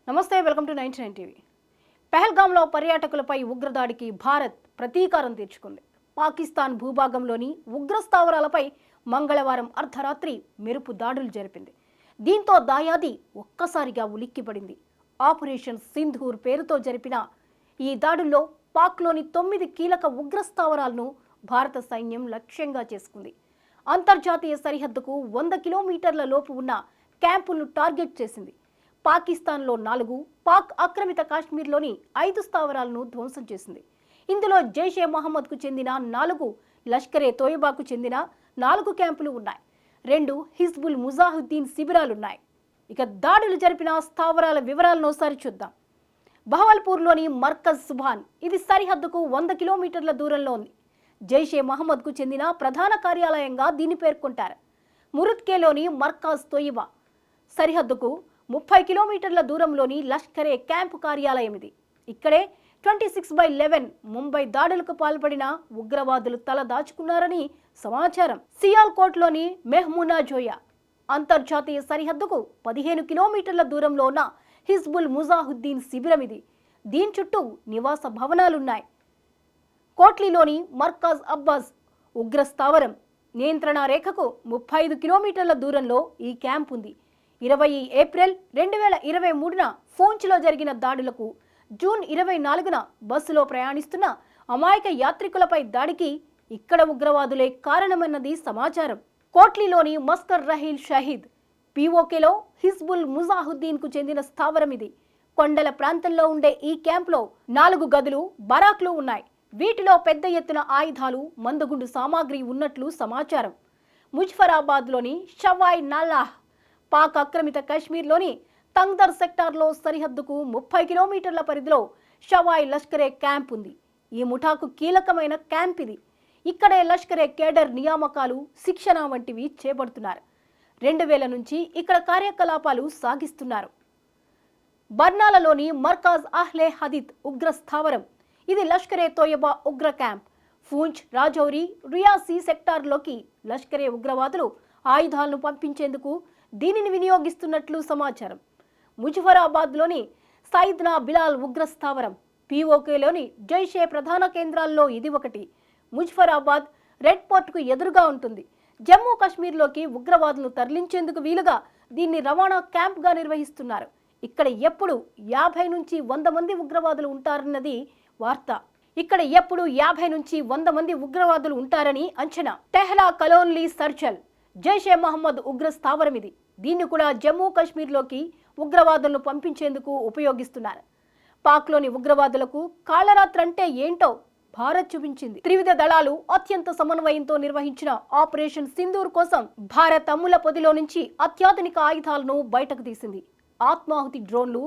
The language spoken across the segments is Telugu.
నమస్తే, వెల్కమ్ టు 99 టీవీ. పెహల్గాంలో పర్యాటకులపై ఉగ్రదాడికి భారత్ ప్రతీకారం తీర్చుకుంది. పాకిస్తాన్ భూభాగంలోని ఉగ్ర స్థావరాలపై మంగళవారం అర్ధరాత్రి మెరుపు దాడులు జరిపింది. దీంతో దాయాది ఒక్కసారిగా ఉలిక్కిపడింది. ఆపరేషన్ సింధూర్ పేరుతో జరిపిన ఈ దాడుల్లో పాక్లోని 9 కీలక ఉగ్ర స్థావరాలను భారత సైన్యం లక్ష్యంగా చేసుకుంది. అంతర్జాతీయ సరిహద్దుకు 100 కిలోమీటర్ల లోపు ఉన్న క్యాంపులను టార్గెట్ చేసింది. పాకిస్తాన్లో 4, పాక్ ఆక్రమిత కాశ్మీర్లోని 5 స్థావరాలను ధ్వంసం చేసింది. ఇందులో జైషే మహమ్మద్కు చెందిన 4, లష్కరే తోయబాకు చెందిన 4 క్యాంపులు ఉన్నాయి. 2 హిజ్బుల్ ముజాహిద్దీన్ శిబిరాలున్నాయి. ఇక దాడులు జరిపిన స్థావరాల వివరాలను ఒకసారి చూద్దాం. బహవల్పూర్లోని మర్కజ్ సుభాన్, ఇది సరిహద్దుకు 100 కిలోమీటర్ల దూరంలో ఉంది. జైషే మహమ్మద్కు చెందిన ప్రధాన కార్యాలయంగా దీన్ని పేర్కొంటారు. మురుత్కేలోని మర్కజ్ తోయిబా, సరిహద్దుకు 30 కిలోమీటర్ల దూరంలోని లష్కరే క్యాంపు కార్యాలయం ఇది. ఇక్కడే 26/11 ముంబై దాడులకు పాల్పడిన ఉగ్రవాదులు తల దాచుకున్నారని సమాచారం. సియాల్కోట్లోని మెహ్మునా జోయా, అంతర్జాతీయ సరిహద్దుకు 15 కిలోమీటర్ల దూరంలో ఉన్న హిజ్బుల్ ముజాహిద్దీన్ శిబిరం ఇది. దీని చుట్టూ నివాస భవనాలున్నాయి. కోట్లీలోని మర్కజ్ అబ్బాస్ ఉగ్ర స్థావరం, నియంత్రణ రేఖకు 35 కిలోమీటర్ల దూరంలో ఈ క్యాంప్ ఉంది. 20 ఏప్రిల్ 2023న ఫోంచ్లో జరిగిన దాడులకు, జూన్ 24న బస్సులో ప్రయాణిస్తున్న అమాయక యాత్రికులపై దాడికి ఇక్కడ ఉగ్రవాదులే కారణమన్నది సమాచారం. కోట్లీలోని మస్కర్ రహీల్ షహీద్, పీఓకేలో హిజ్బుల్ ముజాహిద్దీన్కు చెందిన స్థావరం ఇది. కొండల ప్రాంతంలో ఉండే ఈ క్యాంప్లో 4 గదులు, బరాక్లు ఉన్నాయి. వీటిలో పెద్ద ఎత్తున ఆయుధాలు, మందుగుండు సామాగ్రి ఉన్నట్లు సమాచారం. ముజఫరాబాద్లోని షవాయ్ నాలాహ్, పాక్ ఆక్రమిత కాశ్మీర్లోని తంగ్దర్ సెక్టార్లో సరిహద్దుకు 30 కిలోమీటర్ల పరిధిలో షవాయ్ లష్కరే క్యాంప్ ఉంది. ఈ ముఠాకు కీలకమైన క్యాంప్ ఇది. ఇక్కడే లష్కరే కేడర్ నియామకాలు, శిక్షణ వంటివి చేపడుతున్నారు. 2000 నుంచి ఇక్కడ కార్యకలాపాలు సాగిస్తున్నారు. బర్నాలలోని మర్కాజ్ అహ్లే హదీత్ ఉగ్ర స్థావరం, ఇది లష్కరే తోయబా ఉగ్ర క్యాంప్. పూంచ్, రాజౌరి, రియాసీ సెక్టార్లోకి లష్కరే ఉగ్రవాదులు ఆయుధాలను పంపించేందుకు దీనిని వినియోగిస్తున్నట్లు సమాచారం. ముజఫరాబాద్లోని సైద్నా బిలాల్ ఉగ్ర స్థావరం, పీఓకేలోని జైషే ప్రధాన కేంద్రాల్లో ఇది ఒకటి. ముజఫరాబాద్ రెడ్ పోర్ట్కు ఎదురుగా ఉంటుంది. జమ్మూ కాశ్మీర్లోకి ఉగ్రవాదులను తరలించేందుకు వీలుగా దీన్ని రవాణా క్యాంప్గా నిర్వహిస్తున్నారు. ఇక్కడ ఎప్పుడు 50 నుంచి 100 మంది ఉగ్రవాదులు ఉంటారన్నది వార్త. ఇక్కడ ఎప్పుడు 50 నుంచి 100 మంది ఉగ్రవాదులు ఉంటారని అంచనా. టెహ్లా కలోన్లీ సర్చల్, జైషే మహమ్మద్ ఉగ్ర స్థావరం ఇది. దీన్ని కూడా జమ్మూ కాశ్మీర్లోకి ఉగ్రవాదులను పంపించేందుకు ఉపయోగిస్తున్నారు. పాక్లోని ఉగ్రవాదులకు కాళరాత్రంటే ఏంటో భారత్ చూపించింది. త్రివిధ దళాలు అత్యంత సమన్వయంతో నిర్వహించిన ఆపరేషన్ సింధూర్ కోసం భారత్ అమ్ముల పొదిలో నుంచి అత్యాధునిక ఆయుధాలను బయటకు తీసింది. ఆత్మాహుతి డ్రోన్లు,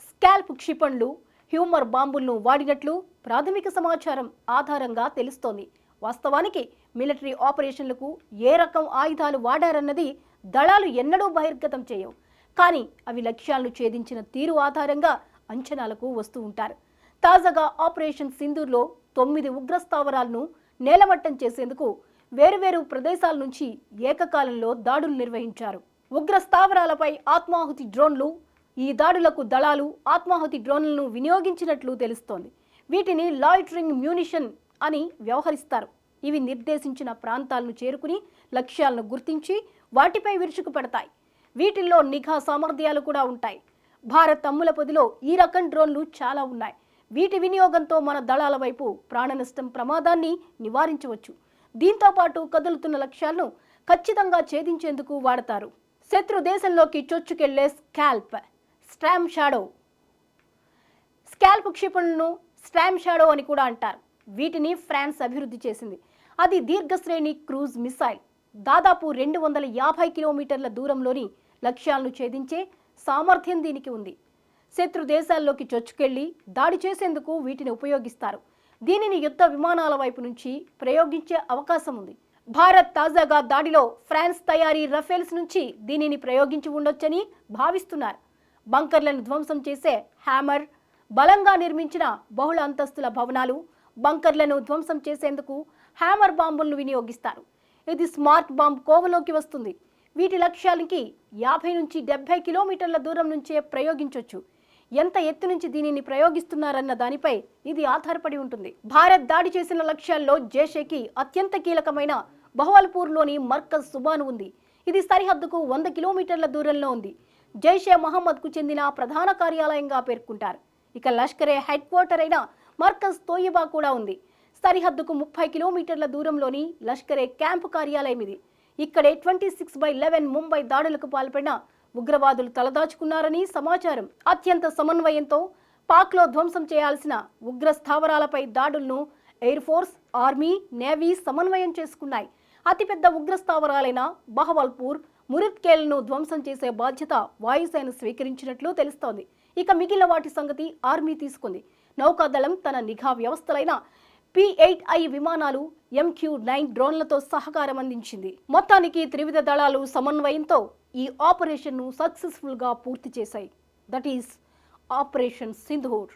స్కాల్ప్ క్షిపణులు, హ్యూమర్ బాంబులను వాడినట్లు ప్రాథమిక సమాచారం ఆధారంగా తెలుస్తోంది. వాస్తవానికి మిలిటరీ ఆపరేషన్లకు ఏ రకం ఆయుధాలు వాడారన్నది దళాలు ఎన్నడూ బహిర్గతం చేయవు. కానీ అవి లక్ష్యాలను ఛేదించిన తీరు ఆధారంగా అంచనాలకు వస్తూ ఉంటారు. తాజాగా ఆపరేషన్ సింధూర్లో 9 ఉగ్ర స్థావరాలను నేలమట్టం చేసేందుకు వేరువేరు ప్రదేశాల నుంచి ఏకకాలంలో దాడులు నిర్వహించారు. ఉగ్ర స్థావరాలపై ఆత్మాహుతి డ్రోన్లు, ఈ దాడులకు దళాలు ఆత్మాహుతి డ్రోన్లను వినియోగించినట్లు తెలుస్తోంది. వీటిని లాయిటరింగ్ మ్యూనిషన్ అని వ్యవహరిస్తారు. ఇవి నిర్దేశించిన ప్రాంతాలను చేరుకుని లక్ష్యాలను గుర్తించి వాటిపై విరుచుకుపడతాయి. వీటిల్లో నిఘా సామర్థ్యాలు కూడా ఉంటాయి. భారత్ అమ్ముల పొదిలో ఈ రకం డ్రోన్లు చాలా ఉన్నాయి. వీటి వినియోగంతో మన దళాల వైపు ప్రాణ నష్టం ప్రమాదాన్ని నివారించవచ్చు. దీంతో పాటు కదులుతున్న లక్ష్యాలను ఖచ్చితంగా ఛేదించేందుకు వాడతారు. శత్రు దేశంలోకి చొచ్చుకెళ్లే స్టామ్ షాడో, స్కాల్ప్ క్షిపణులను స్టామ్ షాడో అని కూడా అంటారు. వీటిని ఫ్రాన్స్ అభివృద్ధి చేసింది. అది దీర్ఘశ్రేణి క్రూజ్ మిసైల్. దాదాపు 250 కిలోమీటర్ల దూరంలోని లక్ష్యాలను ఛేదించే సామర్థ్యం దీనికి ఉంది. శత్రు దేశాల్లోకి చొచ్చుకెళ్లి దాడి చేసేందుకు వీటిని ఉపయోగిస్తారు. దీనిని యుద్ధ విమానాల వైపు నుంచి ప్రయోగించే అవకాశం ఉంది. భారత్ తాజాగా దాడిలో ఫ్రాన్స్ తయారీ రఫేల్స్ నుంచి దీనిని ప్రయోగించి ఉండొచ్చని భావిస్తున్నారు. బంకర్లను ధ్వంసం చేసే హ్యామర్, బలంగా నిర్మించిన బహుళ అంతస్తుల భవనాలు, బంకర్లను ధ్వంసం చేసేందుకు హ్యామర్ బాంబులను వినియోగిస్తారు. ఇది స్మార్ట్ బాంబ్ కోవలోకి వస్తుంది. వీటి లక్ష్యానికి 50 నుంచి 70 కిలోమీటర్ల దూరం నుంచే ప్రయోగించవచ్చు. ఎంత ఎత్తు నుంచి దీనిని ప్రయోగిస్తున్నారన్న దానిపై ఇది ఆధారపడి ఉంటుంది. భారత్ దాడి చేసిన లక్ష్యాల్లో జైషేకి అత్యంత కీలకమైన బహవల్పూర్లోని మర్కజ్ సుబాన్ ఉంది. ఇది సరిహద్దుకు 100 కిలోమీటర్ల దూరంలో ఉంది. జైషే మహమ్మద్కు చెందిన ప్రధాన కార్యాలయంగా పేర్కొంటారు. ఇక లష్కరే హెడ్ క్వార్టర్ అయిన మర్కజ్ తోయిబా కూడా ఉంది. సరిహద్దుకు 30 కిలోమీటర్ల దూరంలోని లష్కరే క్యాంపు కార్యాలయం ఇది. ఇక్కడే 26/11 ముంబై దాడులకు పాల్పడిన ఉగ్రవాదులు తలదాచుకున్నారని సమాచారం. అత్యంత సమన్వయంతో పాక్లో ధ్వంసం చేయాల్సిన ఉగ్ర స్థావరాలపై దాడులను ఎయిర్ ఫోర్స్, ఆర్మీ, నేవీ సమన్వయం చేసుకున్నాయి. అతిపెద్ద ఉగ్ర స్థావరాలైన బహవల్పూర్, మురిత్కేల్ను ధ్వంసం చేసే బాధ్యత వాయుసేన స్వీకరించినట్లు తెలుస్తోంది. ఇక మిగిలిన వాటి సంగతి ఆర్మీ తీసుకుంది. నౌకాదళం తన నిఘా వ్యవస్థలైన P-8I విమానాలు, MQ-9 డ్రోన్లతో సహకారం అందించింది. మొత్తానికి త్రివిధ దళాలు సమన్వయంతో ఈ ఆపరేషన్ను సక్సెస్ఫుల్గా పూర్తి చేశాయి. That is operation Sindoor.